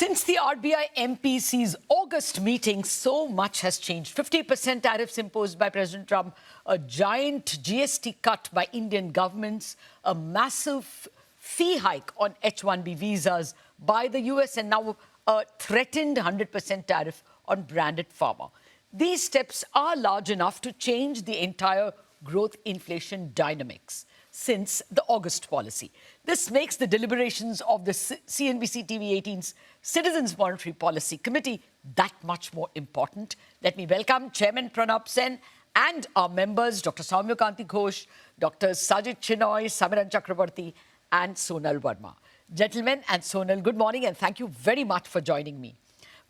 Since the RBI MPC's August meeting, so much has changed. 50% tariffs imposed by President Trump, a giant GST cut by Indian governments, a massive fee hike on H-1B visas by the US, and now a threatened 100% tariff on branded pharma. These steps are large enough to change the entire growth inflation dynamics since the August policy. This makes the deliberations of the CNBC TV18's Citizens Monetary Policy Committee that much more important. Let me welcome Chairman Pronab and our members, Dr. Soumya, Kanti, Ghosh, Dr. Sajjid Chinoy, Samiran Chakraborty, and Sonal Varma. Gentlemen and Sonal, good morning and thank you very much for joining me.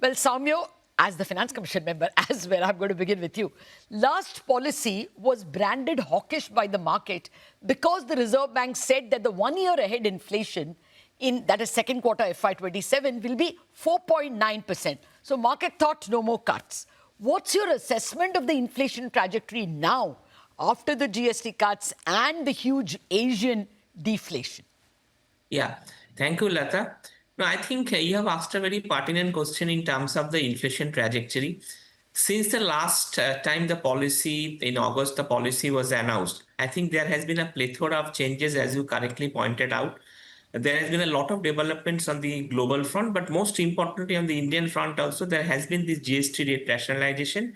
Well, Soumya, as the Finance Commission member as well, I'm going to begin with you. Last policy was branded hawkish by the market because the Reserve Bank said that the 1 year ahead inflation in, that is second quarter FY27, will be 4.9%. So market thought no more cuts. What's your assessment of the inflation trajectory now after the GST cuts and the huge Asian deflation? Yeah, thank you, Latha. No, I think you have asked a very pertinent question in terms of the inflation trajectory. Since the last time the policy, in August, the policy was announced, I think there has been a plethora of changes, as you correctly pointed out. There has been a lot of developments on the global front, but most importantly on the Indian front also, there has been this GST rate rationalization.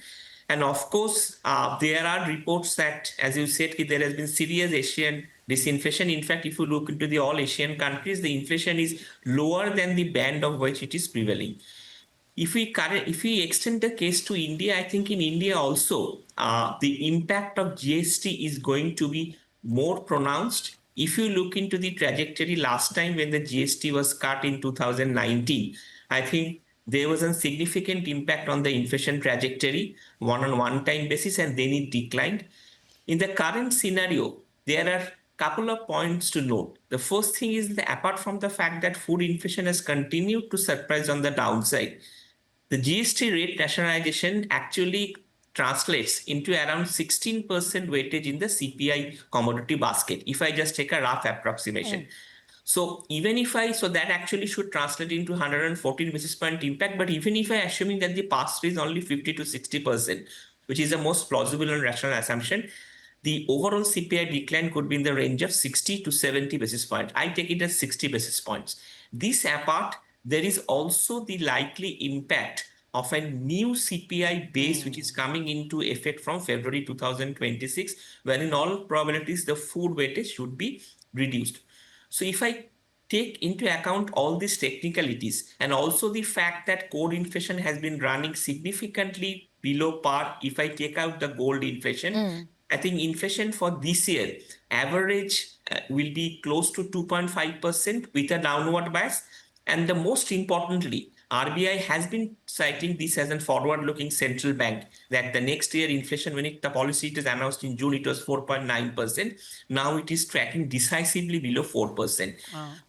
And of course, there are reports that, as you said, there has been serious Asian disinflation. In fact, if you look into the all Asian countries, the inflation is lower than the band of which it is prevailing. If we extend the case to India, I think in India also, the impact of GST is going to be more pronounced. If you look into the trajectory last time when the GST was cut in 2019, I think there was a significant impact on the inflation trajectory on a one-time basis, and then it declined. In the current scenario, there are a couple of points to note. The first thing is that apart from the fact that food inflation has continued to surprise on the downside, the GST rate rationalization actually translates into around 16% weightage in the CPI commodity basket, if I just take a rough approximation. So even if so that actually should translate into 114 basis point impact. But even if I assuming that the pass-through is only 50 to 60%, which is the most plausible and rational assumption, the overall CPI decline could be in the range of 60 to 70 basis points. I take it as 60 basis points. This apart, there is also the likely impact of a new CPI base, which is coming into effect from February 2026, where in all probabilities, the food weightage should be reduced. So if I take into account all these technicalities and also the fact that core inflation has been running significantly below par, if I take out the gold inflation, I think inflation for this year, average will be close to 2.5% with a downward bias. And the most importantly, RBI has been citing this as a forward-looking central bank, that the next year inflation, when the policy is announced in June, it was 4.9%. Now it is tracking decisively below 4%.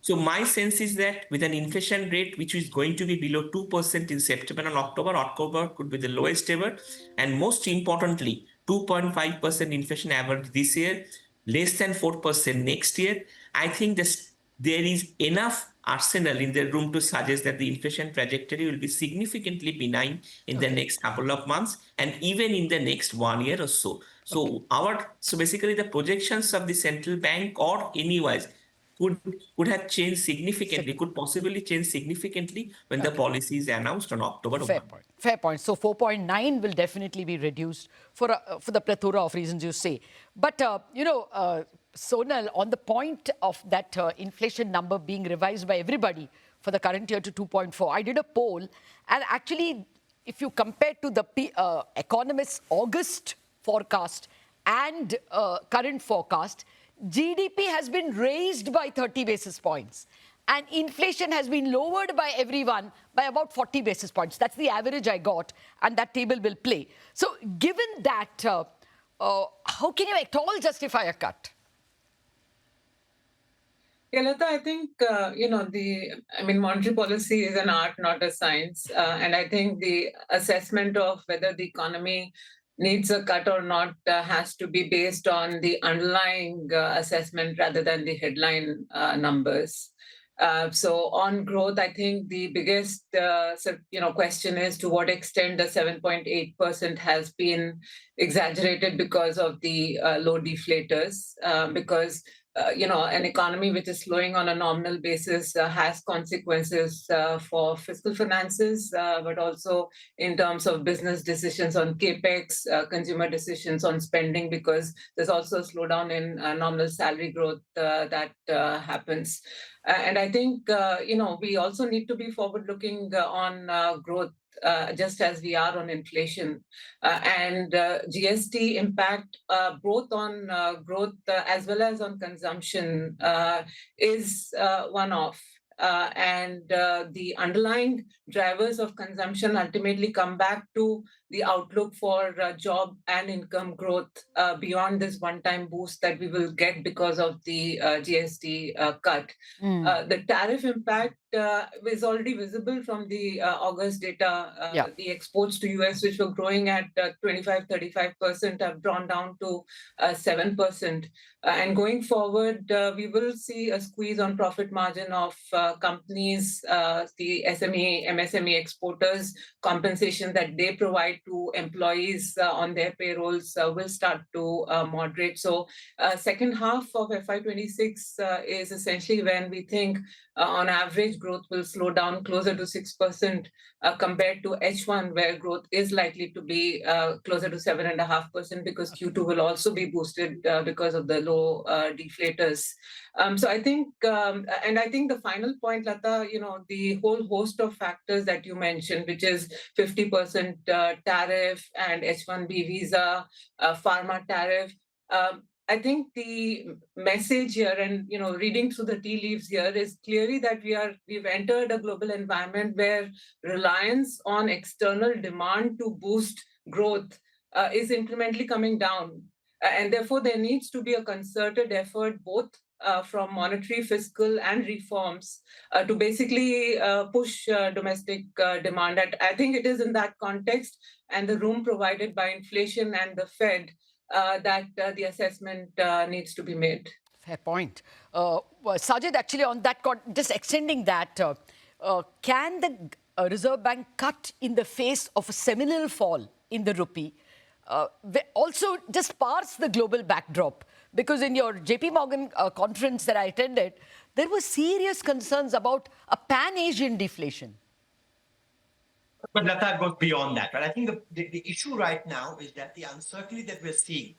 So my sense is that with an inflation rate which is going to be below 2% in September and October could be the lowest ever. And most importantly, 2.5% inflation average this year, less than 4% next year. I think there is enough arsenal in the room to suggest that the inflation trajectory will be significantly benign in the next couple of months and even in the next 1 year or so. So basically the projections of the central bank or anywise could have changed significantly, could possibly change significantly when the policy is announced on October. Fair point. So 4.9 will definitely be reduced for the plethora of reasons you say. But, Sonal, on the point of that inflation number being revised by everybody for the current year to 2.4, I did a poll, and actually, if you compare to the Economist's August forecast and current forecast, GDP has been raised by 30 basis points, and inflation has been lowered by everyone by about 40 basis points. That's the average I got, and that table will play. So given that, how can you at all justify a cut? Yeah, Latha, I think, monetary policy is an art, not a science. And I think the assessment of whether the economy needs a cut or not has to be based on the underlying assessment rather than the headline numbers. So on growth, I think the biggest question is to what extent the 7.8% has been exaggerated because of the low deflators. Because an economy which is slowing on a nominal basis has consequences for fiscal finances, but also in terms of business decisions on capex, consumer decisions on spending, because there's also a slowdown in nominal salary growth that happens. And I think, we also need to be forward-looking on growth, just as we are on inflation. And GST impact both on growth as well as on consumption is one-off. And the underlying drivers of consumption ultimately come back to the outlook for job and income growth beyond this one-time boost that we will get because of the GST cut. The tariff impact is already visible from the August data. The exports to US, which were growing at 25-35%, have drawn down to 7%. And going forward, we will see a squeeze on profit margin of companies, the SME, MSME exporters. Compensation that they provide to employees on their payrolls will start to moderate. So second half of FY26 is essentially when we think on average growth will slow down closer to 6% compared to H1, where growth is likely to be closer to 7.5%, because Q2 will also be boosted because of the low deflators. So I think, and I think the final point, Latha, the whole host of factors that you mentioned, which is 50% tariff and H1B visa, pharma tariff. I think the message here, and reading through the tea leaves here, is clearly that we've entered a global environment where reliance on external demand to boost growth is incrementally coming down, and therefore there needs to be a concerted effort both from monetary, fiscal, and reforms to basically push domestic demand. I think it is in that context and the room provided by inflation and the Fed that the assessment needs to be made. Fair point. Sajjid, actually on that, just extending that, can the Reserve Bank cut in the face of a seminal fall in the rupee? Also, just parse the global backdrop, because in your JPMorgan conference that I attended, there were serious concerns about a pan-Asian deflation. But Latha goes beyond that, right? I think the issue right now is that the uncertainty that we're seeing,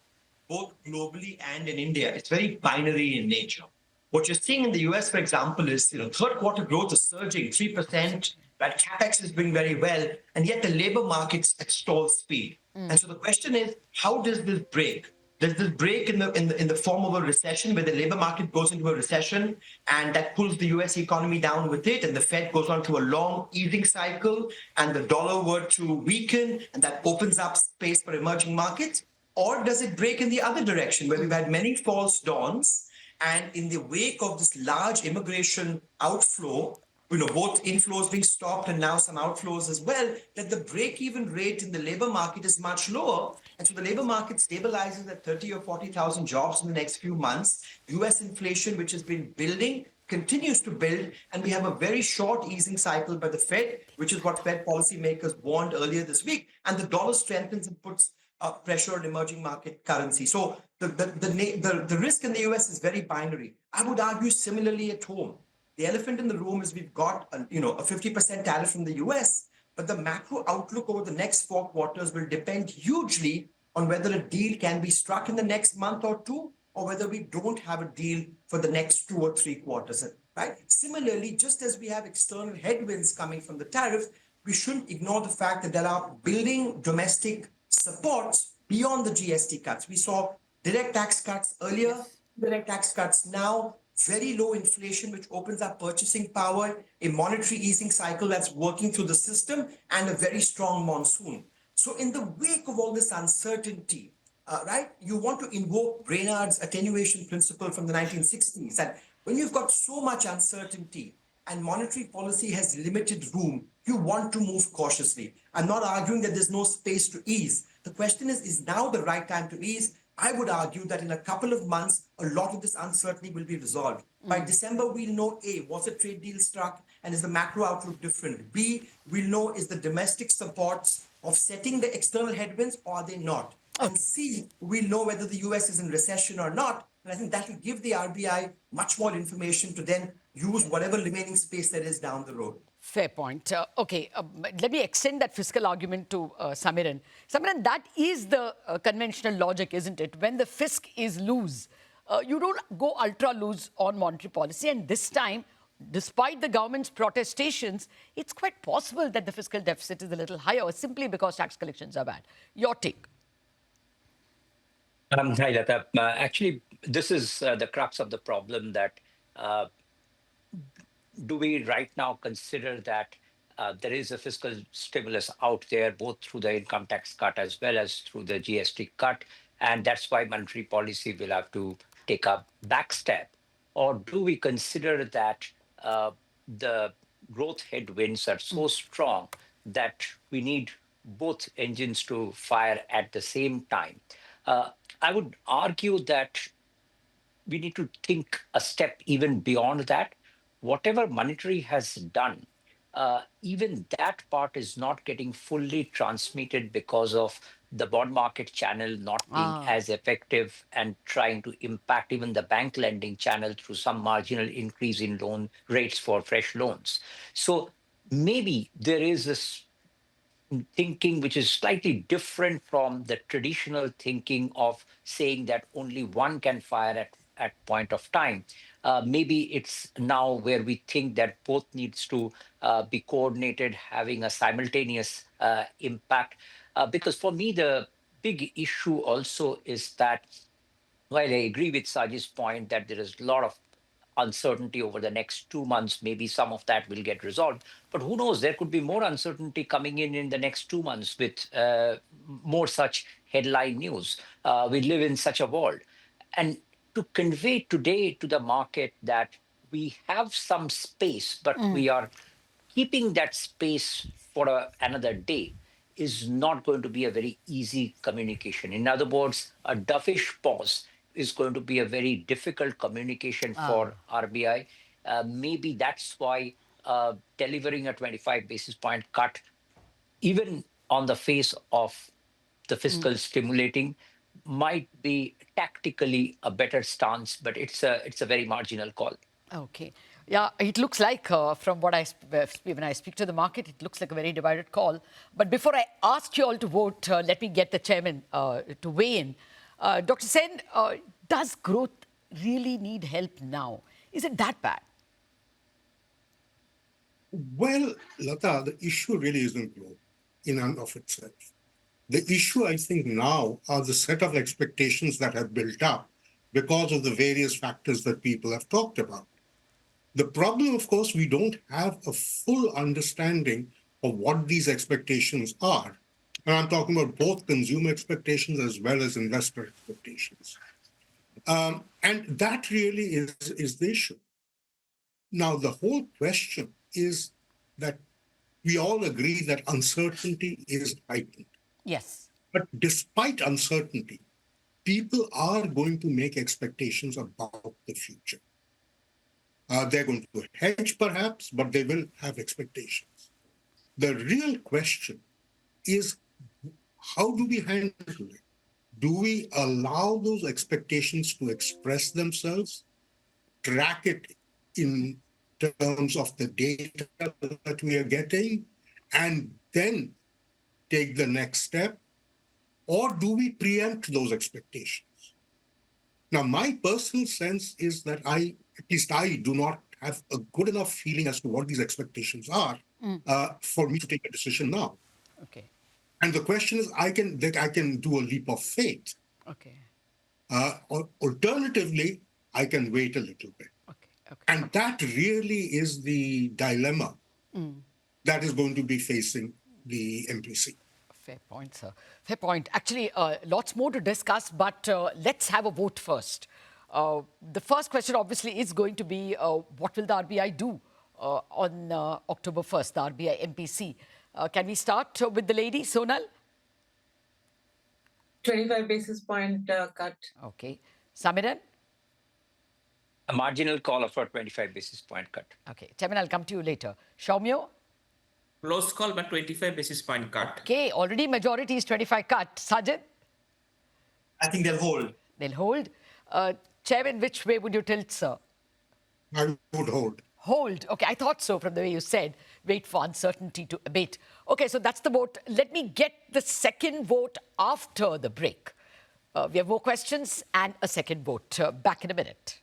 both globally and in India, it's very binary in nature. What you're seeing in the US, for example, is third quarter growth is surging 3%, right? Capex is doing very well, and yet the labor market's at stall speed. And so the question is, how does this break? Does this break in the form of a recession, where the labor market goes into a recession and that pulls the US economy down with it, and the Fed goes on to a long easing cycle and the dollar were to weaken and that opens up space for emerging markets? Or does it break in the other direction, where we've had many false dawns, and in the wake of this large immigration outflow, both inflows being stopped and now some outflows as well, that the break-even rate in the labor market is much lower. And so the labor market stabilizes at 30 or 40,000 jobs in the next few months. US inflation, which has been building, continues to build, and we have a very short easing cycle by the Fed, which is what Fed policymakers warned earlier this week. And the dollar strengthens and puts pressure on emerging market currency. So the risk in the US is very binary. I would argue similarly at home. The elephant in the room is we've got a 50% tariff from the US, but the macro outlook over the next 4 quarters will depend hugely on whether a deal can be struck in the next month or two, or whether we don't have a deal for the next 2 or 3 quarters, right? Similarly, just as we have external headwinds coming from the tariff, we shouldn't ignore the fact that there are building domestic supports beyond the GST cuts. We saw direct tax cuts earlier, direct tax cuts now, very low inflation, which opens up purchasing power, a monetary easing cycle that's working through the system, and a very strong monsoon. So in the wake of all this uncertainty, right, you want to invoke Brainard's attenuation principle from the 1960s, that when you've got so much uncertainty and monetary policy has limited room, you want to move cautiously. I'm not arguing that there's no space to ease. The question is now the right time to ease? I would argue that in a couple of months, a lot of this uncertainty will be resolved. By December, we'll know A, was a trade deal struck and is the macro outlook different? B, we'll know is the domestic supports offsetting the external headwinds or are they not? And C, we'll know whether the US is in recession or not. And I think that will give the RBI much more information to then use whatever remaining space there is down the road. Fair point. Let me extend that fiscal argument to Samiran. Samiran, that is the conventional logic, isn't it? When the fisc is loose, you don't go ultra loose on monetary policy. And this time, despite the government's protestations, it's quite possible that the fiscal deficit is a little higher simply because tax collections are bad. Your take? Hi, Latha. Actually, this is the crux of the problem that do we right now consider that there is a fiscal stimulus out there, both through the income tax cut as well as through the GST cut, and that's why monetary policy will have to take a back step? Or do we consider that the growth headwinds are so strong that we need both engines to fire at the same time? I would argue that we need to think a step even beyond that. Whatever monetary has done, even that part is not getting fully transmitted because of the bond market channel not being as effective and trying to impact even the bank lending channel through some marginal increase in loan rates for fresh loans. So maybe there is this thinking which is slightly different from the traditional thinking of saying that only one can fire at point of time. Maybe it's now where we think that both needs to be coordinated, having a simultaneous impact. Because for me, the big issue also is that while I agree with Sajid's point that there is a lot of uncertainty over the next 2 months, maybe some of that will get resolved. But who knows, there could be more uncertainty coming in the next 2 months with more such headline news. We live in such a world. And to convey today to the market that we have some space, but we are keeping that space for another day is not going to be a very easy communication. In other words, a dovish pause is going to be a very difficult communication for RBI. Maybe that's why delivering a 25 basis point cut, even on the face of the fiscal stimulating, might be tactically a better stance, but it's a very marginal call. Okay. Yeah, it looks like, from what when I speak to the market, it looks like a very divided call. But before I ask you all to vote, let me get the chairman to weigh in. Dr. Sen, does growth really need help now? Is it that bad? Well, Latha, the issue really isn't growth in and of itself. The issue, I think, now are the set of expectations that have built up because of the various factors that people have talked about. The problem, of course, we don't have a full understanding of what these expectations are. And I'm talking about both consumer expectations as well as investor expectations. And that really is the issue. Now, the whole question is that we all agree that uncertainty is heightened. Yes. But despite uncertainty, people are going to make expectations about the future. They're going to hedge, perhaps, but they will have expectations. The real question is, how do we handle it? Do we allow those expectations to express themselves, track it in terms of the data that we are getting, and then take the next step? Or do we preempt those expectations? Now, my personal sense is that I do not have a good enough feeling as to what these expectations are for me to take a decision now. Okay. And the question is, I can do a leap of faith. Okay. Or alternatively, I can wait a little bit. Okay. Okay. And that really is the dilemma that is going to be facing the MPC. Fair point, sir. Fair point. Actually, lots more to discuss, but let's have a vote first. The first question, obviously, is going to be what will the RBI do on October 1st, the RBI MPC? Can we start with the lady, Sonal? 25 basis point cut. Okay. Samiran? A marginal call of a 25 basis point cut. Okay. Chairman, I'll come to you later. Soumya? Close call, but 25 basis point cut. Okay. Already majority is 25 cut. Sajjid? I think they'll hold. They'll hold. Chairman, which way would you tilt, sir? I would hold. Hold. Okay, I thought so from the way you said. Wait for uncertainty to abate. Okay, so that's the vote. Let me get the second vote after the break. We have more questions and a second vote. Back in a minute.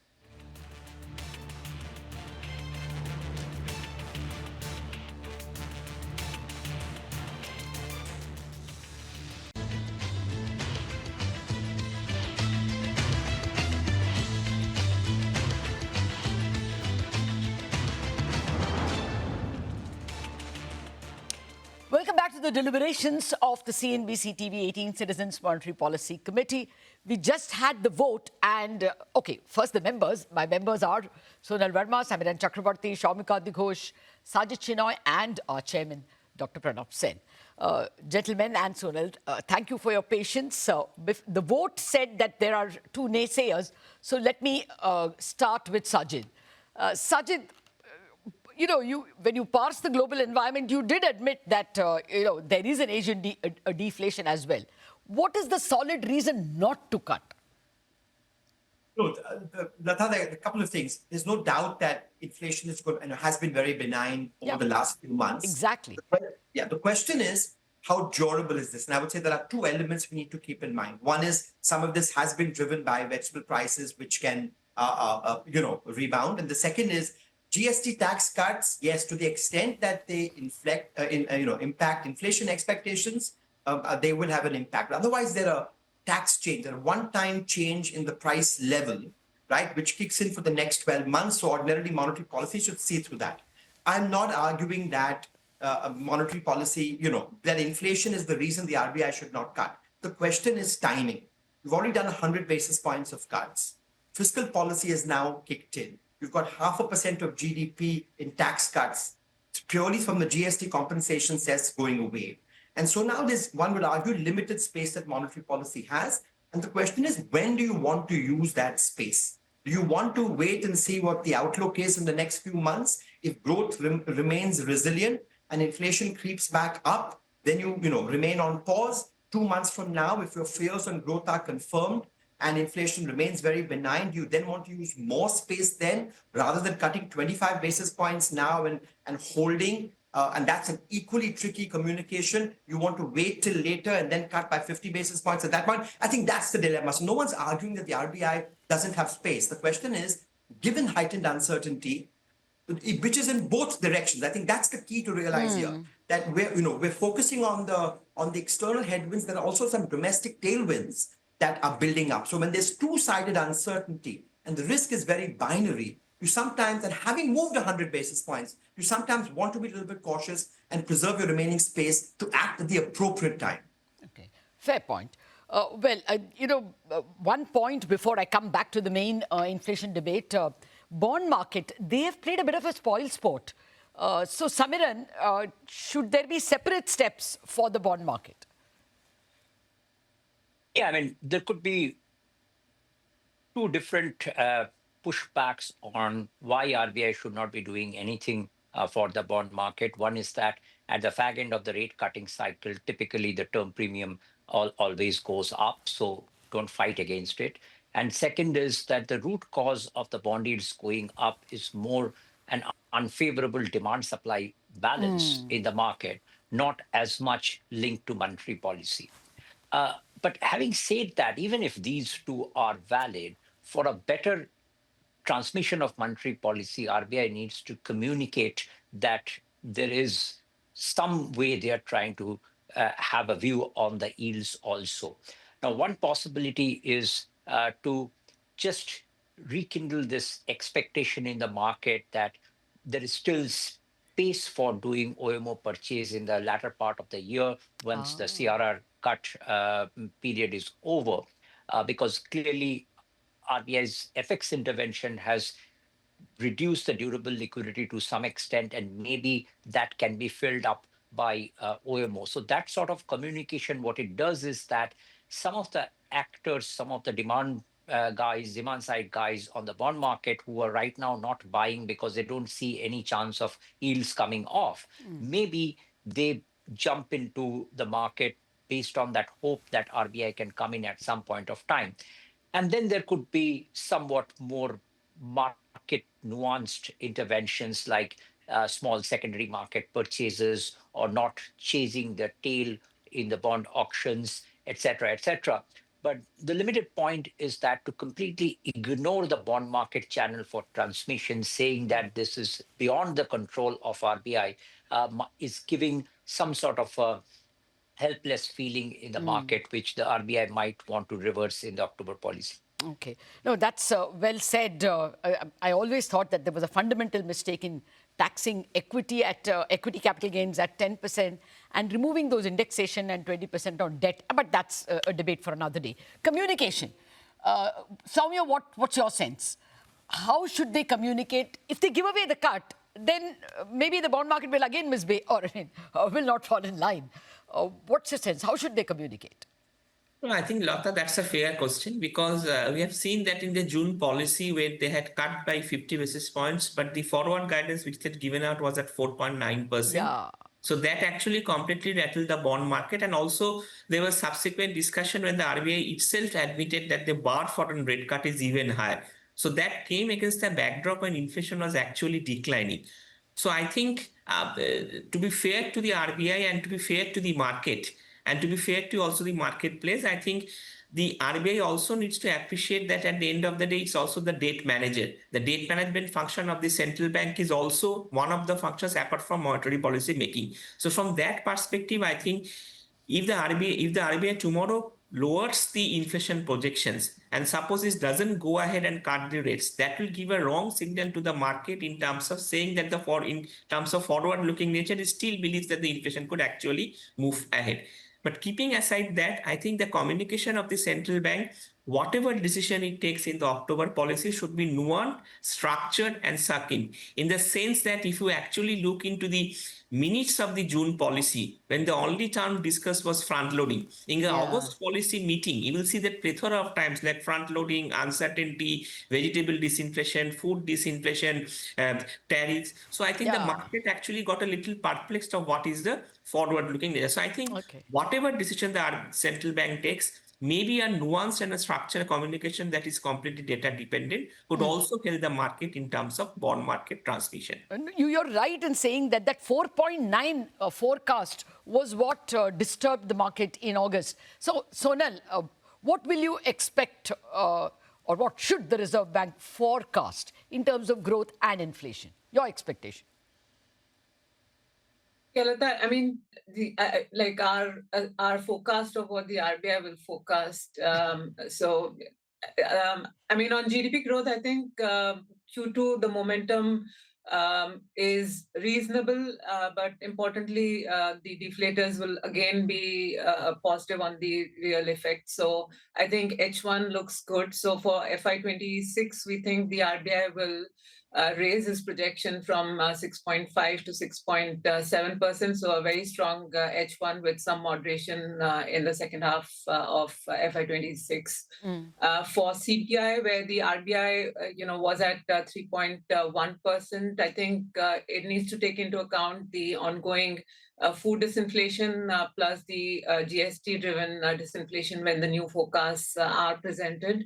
Welcome back to the deliberations of the CNBC TV18 Citizens Monetary Policy Committee. We just had the vote and, okay, first the members. My members are Sonal Varma, Samiran Chakraborty, Ghosh, Sajjid Chinoy and our chairman, Dr. Pronab Sen. Gentlemen and Sonal, thank you for your patience. The vote said that there are two naysayers, so let me start with Sajjid. Sajjid, when you parse the global environment, you did admit that, there is an Asian deflation as well. What is the solid reason not to cut? Latha, there are a couple of things. There's no doubt that inflation is good and has been very benign over the last few months. Exactly. The question is, how durable is this? And I would say there are two elements we need to keep in mind. One is some of this has been driven by vegetable prices, which can, rebound. And the second is GST tax cuts, yes, to the extent that they impact inflation expectations, they will have an impact. Otherwise, there are tax change, a one-time change in the price level, right, which kicks in for the next 12 months. So ordinarily, monetary policy should see through that. I'm not arguing that monetary policy, that inflation is the reason the RBI should not cut. The question is timing. We've already done 100 basis points of cuts. Fiscal policy has now kicked in. You've got 0.5% of GDP in tax cuts purely from the GST compensation cess going away. And so now there's, one would argue, limited space that monetary policy has. And the question is, when do you want to use that space? Do you want to wait and see what the outlook is in the next few months? If growth remains resilient and inflation creeps back up, then you remain on pause. 2 months from now, if your fears on growth are confirmed, and inflation remains very benign, do you then want to use more space then rather than cutting 25 basis points now and holding? And that's an equally tricky communication. You want to wait till later and then cut by 50 basis points at that point. I think that's the dilemma. So no one's arguing that the RBI doesn't have space. The question is, given heightened uncertainty, which is in both directions, I think that's the key to realize here, that we're focusing on the external headwinds. There are also some domestic tailwinds that are building up. So when there's two-sided uncertainty and the risk is very binary, you sometimes, and having moved 100 basis points, you sometimes want to be a little bit cautious and preserve your remaining space to act at the appropriate time. Okay, fair point. One point before I come back to the main inflation debate, bond market, they have played a bit of a spoil sport. So Samiran, should there be separate steps for the bond market? Yeah, I mean, there could be two different pushbacks on why RBI should not be doing anything for the bond market. One is that at the fag end of the rate cutting cycle, typically the term premium always goes up, so don't fight against it. And second is that the root cause of the bond yields going up is more an unfavorable demand-supply balance in the market, not as much linked to monetary policy. But having said that, even if these two are valid, for a better transmission of monetary policy, RBI needs to communicate that there is some way they are trying to have a view on the yields also. Now, one possibility is to just rekindle this expectation in the market that there is still space for doing OMO purchase in the latter part of the year once the CRR cut period is over, because clearly RBI's FX intervention has reduced the durable liquidity to some extent, and maybe that can be filled up by OMO. So that sort of communication, what it does is that some of the actors, some of the demand side guys on the bond market who are right now not buying because they don't see any chance of yields coming off, maybe they jump into the market based on that hope that RBI can come in at some point of time. And then there could be somewhat more market nuanced interventions like small secondary market purchases or not chasing the tail in the bond auctions, etc., etc. But the limited point is that to completely ignore the bond market channel for transmission, saying that this is beyond the control of RBI, is giving some sort of a helpless feeling in the market, which the RBI might want to reverse in the October policy. Okay. No, that's well said. I always thought that there was a fundamental mistake in taxing equity capital gains at 10% and removing those indexation and 20% on debt. But that's a debate for another day. Communication. Soumya, what's your sense? How should they communicate? If they give away the cut, then maybe the bond market will again misbehave or will not fall in line. What's your sense? How should they communicate? Well, I think, Latha, that's a fair question because we have seen that in the June policy where they had cut by 50 basis points, but the forward guidance which they had given out was at 4.9%. Yeah. So that actually completely rattled the bond market. And also there was subsequent discussion when the RBI itself admitted that the bar for a rate cut is even higher. So that came against the backdrop when inflation was actually declining. So I think to be fair to the RBI and to be fair to the market, and to be fair to also the marketplace, I think the RBI also needs to appreciate that at the end of the day, it's also the debt manager. The debt management function of the central bank is also one of the functions apart from monetary policy making. So from that perspective, I think if the RBI tomorrow lowers the inflation projections and suppose it doesn't go ahead and cut the rates, that will give a wrong signal to the market in terms of saying that in terms of forward-looking nature, it still believes that the inflation could actually move ahead. But keeping aside that, I think the communication of the central bank, whatever decision it takes in the October policy, should be nuanced, structured, and succinct. In the sense that if you actually look into the minutes of the June policy, when the only term discussed was front loading, in the August policy meeting, you will see that plethora of times like front loading, uncertainty, vegetable disinflation, food disinflation, tariffs. So I think the market actually got a little perplexed of what is the forward-looking data. So I think whatever decision the central bank takes, maybe a nuanced and a structured communication that is completely data dependent could also help the market in terms of bond market transmission. You're right in saying that 4.9 forecast was what disturbed the market in August. So, Sonal, what will you expect or what should the Reserve Bank forecast in terms of growth and inflation? Your expectation? Yeah, Latha, I mean, like our forecast of what the RBI will forecast. I mean, on GDP growth, I think Q2, the momentum is reasonable, but importantly, the deflators will again be positive on the real effect. So I think H1 looks good. So for FY26, we think the RBI will raise his projection from 6.5 to 6.7%. So a very strong H1 with some moderation in the second half of FY26. For CPI, where the RBI was at 3.1%, I think it needs to take into account the ongoing food disinflation plus the GST-driven disinflation when the new forecasts are presented.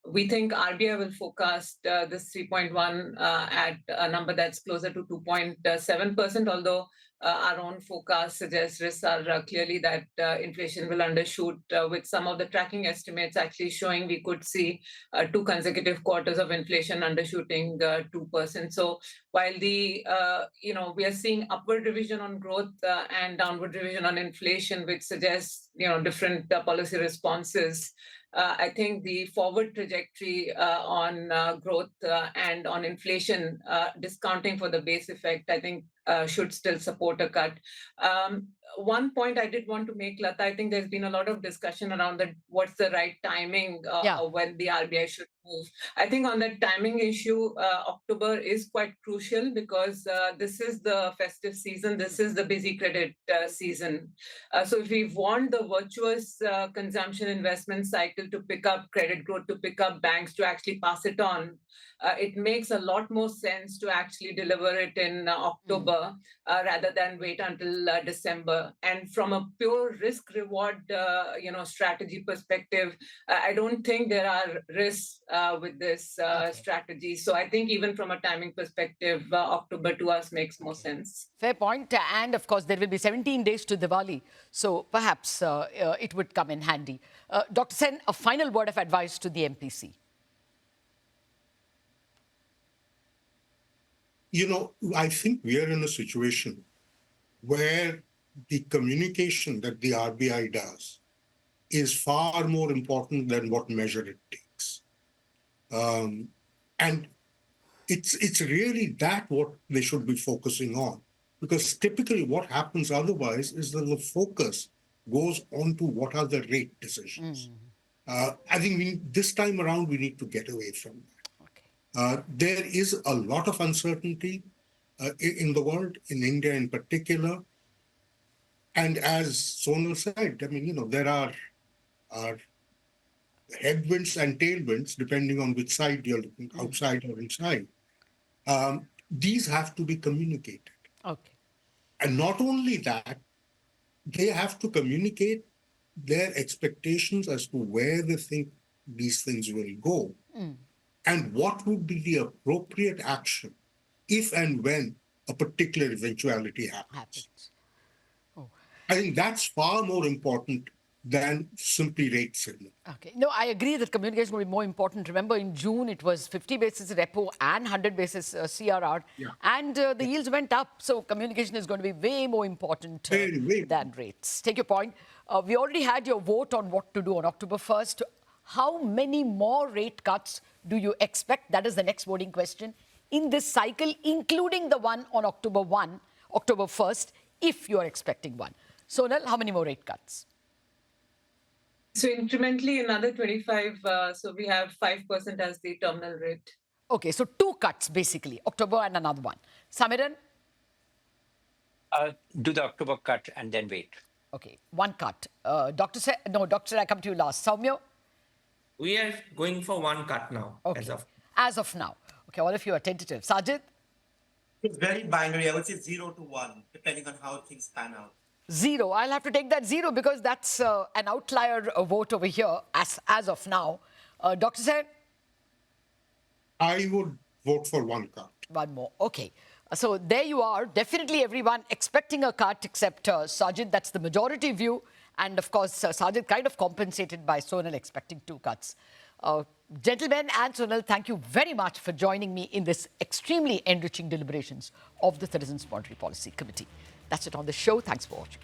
We think RBI will forecast this 3.1 at a number that's closer to 2.7%, although our own forecast suggests risks are clearly that inflation will undershoot, with some of the tracking estimates actually showing we could see 2 consecutive quarters of inflation undershooting 2%. So while we are seeing upward revision on growth and downward revision on inflation, which suggests different policy responses, I think the forward trajectory on growth and on inflation, discounting for the base effect, I think should still support a cut. One point I did want to make, Latha, I think there's been a lot of discussion around what's the right timing when the RBI should move. I think on that timing issue, October is quite crucial because this is the festive season. This is the busy credit season. So if we want the virtuous consumption investment cycle to pick up, credit growth to pick up, banks to actually pass it on, it makes a lot more sense to actually deliver it in October rather than wait until December. And from a pure risk-reward, strategy perspective, I don't think there are risks with this strategy. So I think even from a timing perspective, October to us makes more sense. Fair point. And of course, there will be 17 days to Diwali. So perhaps it would come in handy. Dr. Sen, a final word of advice to the MPC. I think we are in a situation where the communication that the RBI does is far more important than what measure it takes. And it's really that what they should be focusing on. Because typically what happens otherwise is that the focus goes on to what are the rate decisions. I think this time around, we need to get away from that. There is a lot of uncertainty in the world, in India in particular. And as Sonal said, there are headwinds and tailwinds, depending on which side you're looking, outside or inside. These have to be communicated. And not only that, they have to communicate their expectations as to where they think these things will go. And what would be the appropriate action if and when a particular eventuality happens. I think that's far more important than simply rate signal. No, I agree that communication will be more important. Remember, in June, it was 50 basis repo and 100 basis CRR, and the yields went up. So communication is going to be way more important than rates. Take your point. We already had your vote on what to do on October 1st. How many more rate cuts do you expect? That is the next voting question in this cycle, including the one on October 1st, if you are expecting one. Sonal, how many more rate cuts? So incrementally, another 25. So we have 5% as the terminal rate. Okay, so 2 cuts, basically, October and another one. Samiran? Do the October cut and then wait. Okay, 1 cut. Doctor, I come to you last. Soumya? We are going for 1 cut now, as of now. Okay, all of you are tentative. Sajjid? It's very binary. I would say 0 to 1, depending on how things pan out. 0. I'll have to take that 0 because that's an outlier vote over here as of now. Dr. Sen? I would vote for 1 cut. 1 more. Okay. So there you are. Definitely everyone expecting a cut except Sajjid. That's the majority view. And of course, Sajjid kind of compensated by Sonal expecting 2 cuts. Gentlemen and Sonal, thank you very much for joining me in this extremely enriching deliberations of the Citizens Monetary Policy Committee. That's it on the show. Thanks for watching.